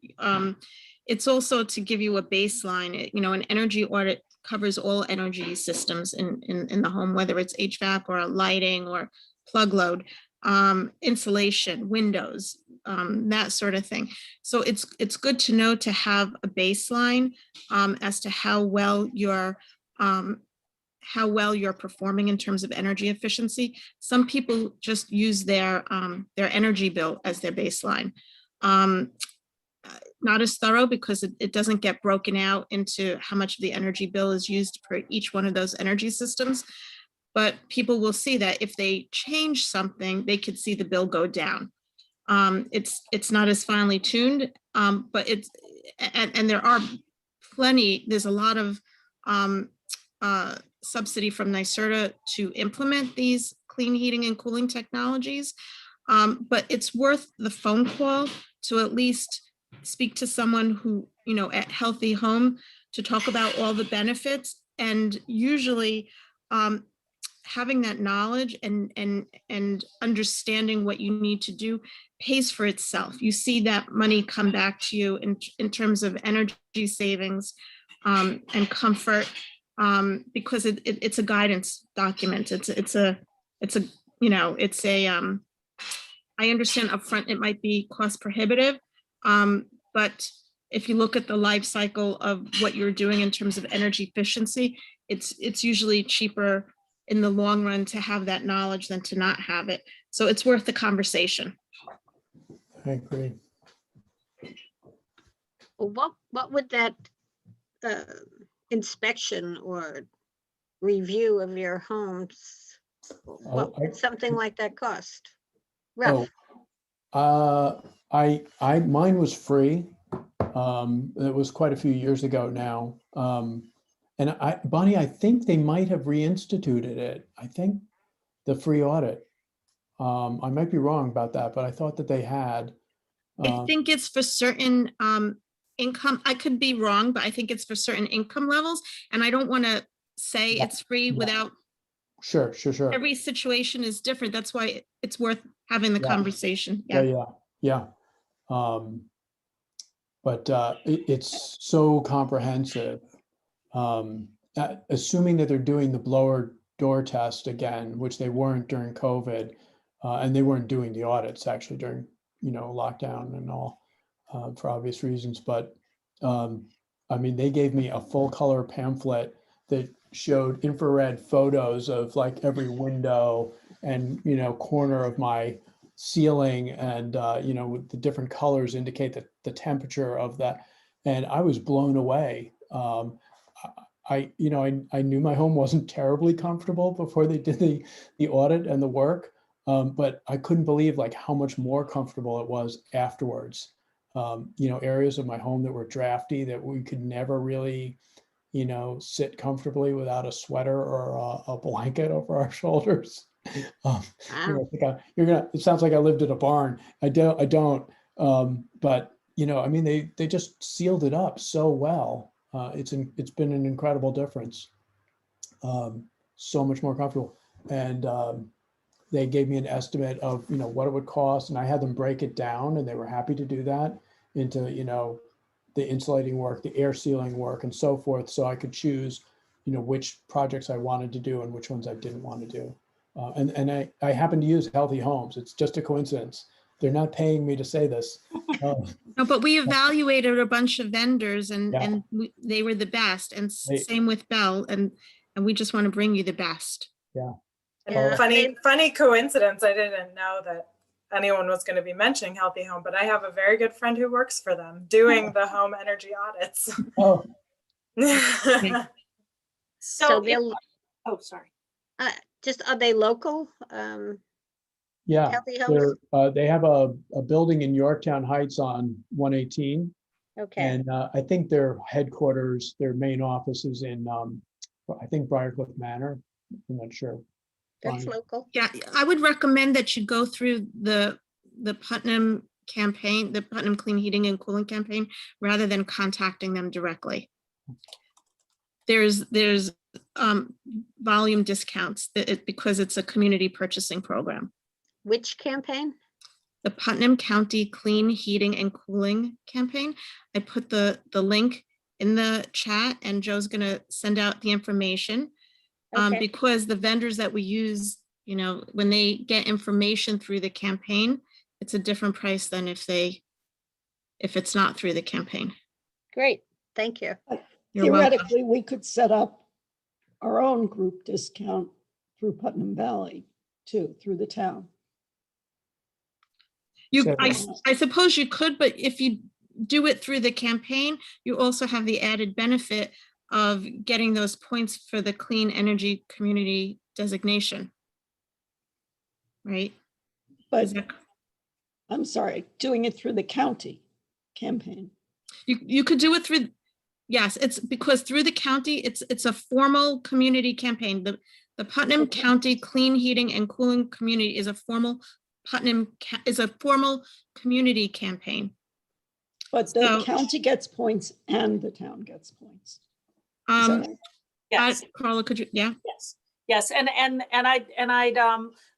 it's also to give you a baseline. An energy audit covers all energy systems in the home, whether it's HVAC or lighting or plug load, insulation, windows, that sort of thing. So it's good to know, to have a baseline as to how well you're performing in terms of energy efficiency. Some people just use their energy bill as their baseline. not as thorough because it doesn't get broken out into how much of the energy bill is used per each one of those energy systems. But people will see that if they change something, they could see the bill go down. It's not as finely tuned, but and there are there's a lot of subsidy from NYSERDA to implement these clean heating and cooling technologies. But it's worth the phone call to at least speak to someone who, at Healthy Home to talk about all the benefits. And usually having that knowledge and understanding what you need to do pays for itself. You see that money come back to you in terms of energy savings and comfort, because it's a guidance document. I understand upfront it might be cost prohibitive, but if you look at the life cycle of what you're doing in terms of energy efficiency, it's usually cheaper in the long run to have that knowledge than to not have it. So it's worth the conversation. I agree. Well, what would that inspection or review of your homes, what would something like that cost? Rough. Mine was free. It was quite a few years ago now. And Bonnie, I think they might have reinstituted it. I think the free audit. I might be wrong about that, but I thought that they had. I think it's for certain income. I could be wrong, but I think it's for certain income levels. And I don't want to say it's free without. Sure. Every situation is different. That's why it's worth having the conversation. Yeah. But it's so comprehensive. Assuming that they're doing the blower door test again, which they weren't during COVID, and they weren't doing the audits actually during, lockdown and all, for obvious reasons. But they gave me a full color pamphlet that showed infrared photos of like every window and, corner of my ceiling, and, with the different colors indicate the temperature of that. And I was blown away. I knew my home wasn't terribly comfortable before they did the audit and the work, but I couldn't believe like how much more comfortable it was afterwards. Areas of my home that were drafty that we could never really, sit comfortably without a sweater or a blanket over our shoulders. It sounds like I lived in a barn. I don't. But they just sealed it up so well. It's been an incredible difference. So much more comfortable. And they gave me an estimate of, what it would cost, and I had them break it down, and they were happy to do that into, the insulating work, the air sealing work, and so forth. So I could choose, which projects I wanted to do and which ones I didn't want to do. And I happen to use Healthy Homes. It's just a coincidence. They're not paying me to say this. No, but we evaluated a bunch of vendors and they were the best, and same with Bell, and we just want to bring you the best. Yeah. Funny coincidence. I didn't know that anyone was going to be mentioning Healthy Home, but I have a very good friend who works for them doing the home energy audits. Oh. So Sorry. just, are they local? Yeah, Healthy Homes? they have a building in Yorktown Heights on 118. Okay. And I think their headquarters, their main office is in, I think Briarcliff Manor. I'm not sure. That's local. Yeah, I would recommend that you go through the Putnam campaign, the Putnam Clean Heating and Cooling campaign, rather than contacting them directly. There's volume discounts because it's a community purchasing program. Which campaign? The Putnam County Clean Heating and Cooling campaign. I put the link in the chat, and Joe's going to send out the information. Okay. Because the vendors that we use, when they get information through the campaign, it's a different price than if it's not through the campaign. Great, thank you. You're welcome. Theoretically, we could set up our own group discount through Putnam Valley too, through the town. I suppose you could, but if you do it through the campaign, you also have the added benefit of getting those points for the clean energy community designation. Right? But Is that- I'm sorry, doing it through the county campaign. You could do it through, yes, it's because through the county, it's a formal community campaign. The Putnam Okay. County Clean Heating and Cooling Community is a formal formal community campaign. But the So, county gets points and the town gets points. Is that right? Yes. Carla, could you, yeah? Yes, yes, and I'd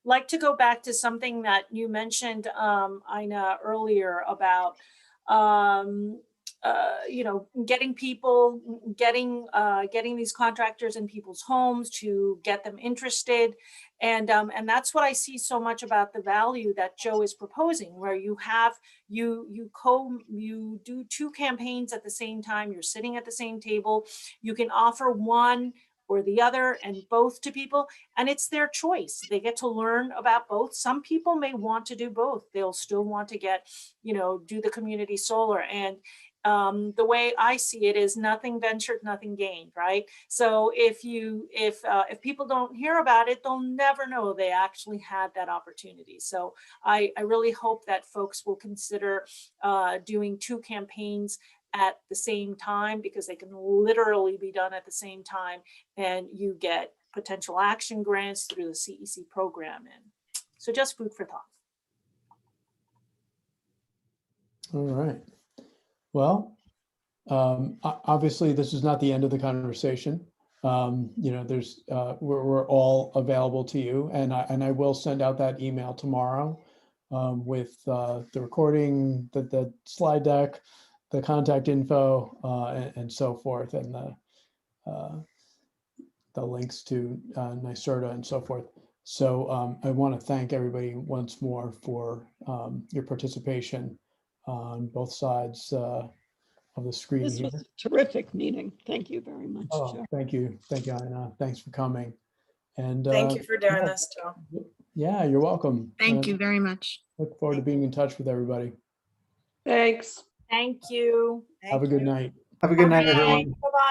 like to go back to something that you mentioned, Ina, earlier about you know, getting these contractors in people's homes to get them interested, and that's what I see so much about the value that Joe is proposing, where you have you do two campaigns at the same time. You're sitting at the same table. You can offer one or the other and both to people, and it's their choice. They get to learn about both. Some people may want to do both. They'll still want to get, you know, do the community solar. And the way I see it is nothing ventured, nothing gained, right? So if people don't hear about it, they'll never know they actually had that opportunity. So I really hope that folks will consider doing two campaigns at the same time, because they can literally be done at the same time, and you get potential action grants through the CEC program. And so just food for thought. All right. Well, obviously this is not the end of the conversation. You know, there's we're all available to you, and I will send out that email tomorrow with the recording, the slide deck, the contact info, and so forth, and the links to NYSERDA and so forth. So I want to thank everybody once more for your participation on both sides of the screen This here. was a terrific meeting. Thank you very much, Oh, Joe. thank you, Anna. Thanks for coming. And Thank you for doing yeah, this, Joe. yeah, you're welcome. Thank And you very much. look forward to being in touch with everybody. Thanks. Thank you. Have a good night. Have a good night, Okay, everyone. bye-bye.